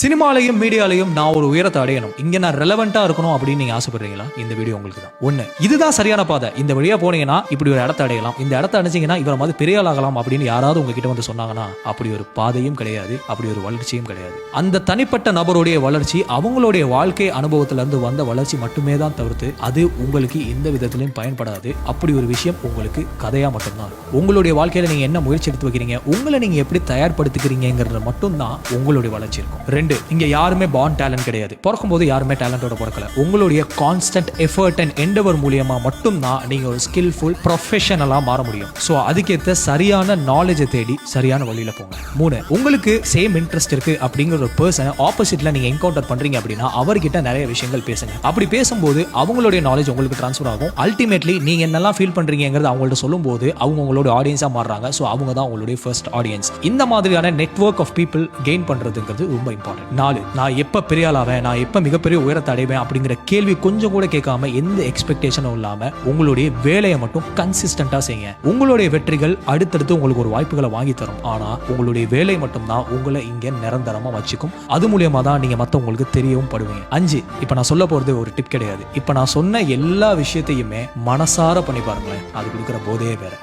சினிமாலையும் மீடியாலையும் நான் ஒரு உயரத்தை அடையணும், இங்க நான் ரெலவெண்டா இருக்கணும் அப்படின்னு நீங்க ஆசைப்படுறீங்களா? இந்த வீடியோ உங்களுக்கு தான். ஒண்ணு, இதுதான் சரியான பாதை, இந்த வழியா போனீங்கன்னா இப்படி ஒரு இடத்தை அடையலாம், இந்த இடத்தை அடைஞ்சிங்கன்னா இவர மாதிரி பெரிய ஆகலாம் அப்படின்னு யாராவது உங்ககிட்ட வந்து சொன்னாங்கன்னா அப்படி ஒரு பாதையும் கிடையாது, அப்படி ஒரு வளர்ச்சியும் கிடையாது. அந்த தனிப்பட்ட நபருடைய வளர்ச்சி அவங்களுடைய வாழ்க்கை அனுபவத்தில இருந்து வந்த வளர்ச்சி மட்டுமே தான் தவிர்த்து அது உங்களுக்கு எந்த விதத்திலையும் பயன்படாது. அப்படி ஒரு விஷயம் உங்களுக்கு கதையா மட்டும்தான். உங்களுடைய வாழ்க்கையில நீங்க என்ன முயற்சி எடுத்து வைக்கிறீங்க, உங்களை நீங்க எப்படி தயார்படுத்திக்கிறீங்கிறது மட்டும்தான் உங்களுடைய வளர்ச்சி இருக்கும். இங்க யாருமே பார்ன் டேலண்ட் கிடையாது, பிறக்கும்போது யாருமே டேலண்டோட பிறக்கல. உங்களுடைய கான்ஸ்டன்ட் எஃபர்ட் அண்ட் எண்டவர் மூலியமா மட்டும்தான் நீங்க ஒரு ஸ்கில்ஃபுல் ப்ரொஃபஷனலா மாற முடியும். சோ அதுக்கேற்ற சரியான நாலேஜை தேடி சரியான வழியில போங்க. 3, உங்களுக்கு சேம் இன்ட்ரெஸ்ட் இருக்கு அப்படிங்கிற ஒரு பர்சன் ஆப்போசிட்ல நீங்க என்கவுண்டர் பண்றீங்க அப்படின்னா அவர்கிட்ட நிறைய விஷயங்கள் பேசுங்க. அப்படி பேசும்போது அவங்களுடைய நாலேஜ் உங்களுக்கு டிரான்ஸ்ஃபர் ஆகும். அல்டிமேட்லி நீங்க என்னெல்லாம் ஃபீல் பண்றீங்கிறது அவங்கள்ட்ட சொல்லும் போது அவங்க உங்களோட ஆடியன்ஸா மாறுறாங்க. சோ அவங்க தான் உங்களுடைய ஃபர்ஸ்ட் ஆடியன்ஸ். இந்த மாதிரியான நெட்வொர்க் ஆஃப் பீப்புள் கெயின் பண்றதுங்கிறது ரொம்ப இம்பார்ட்டன்ட். 4, நான் எப்ப பெரிய ஆளாவேன், நான் எப்ப மிகப்பெரிய உயரத்தை அடைவேன் அப்படிங்கிற கேள்வி கொஞ்சம் கூட கேட்காம எந்த எக்ஸ்பெக்டேஷனும் இல்லாம உங்களுடைய வேலையை மட்டும் கன்சிஸ்டன்டா செய்யுங்க. உங்களுடைய வெற்றிகள் அடுத்தடுத்து உங்களுக்கு ஒரு வாய்ப்புகளை வாங்கி தரும். ஆனா உங்களுடைய வேலை மட்டும் தான் உங்களை இங்க நிரந்தரமா வச்சுக்கும். அது மூலியமா தான் நீங்க மத்தவங்களுக்கு தெரியவும் படுவீங்க. 5, இப்ப நான் சொல்ல போறது ஒரு டிப் கிடையாது. இப்ப நான் சொன்ன எல்லா விஷயத்தையுமே மனசார பண்ணி பாருங்களேன், அது கொடுக்குற போதே வேற.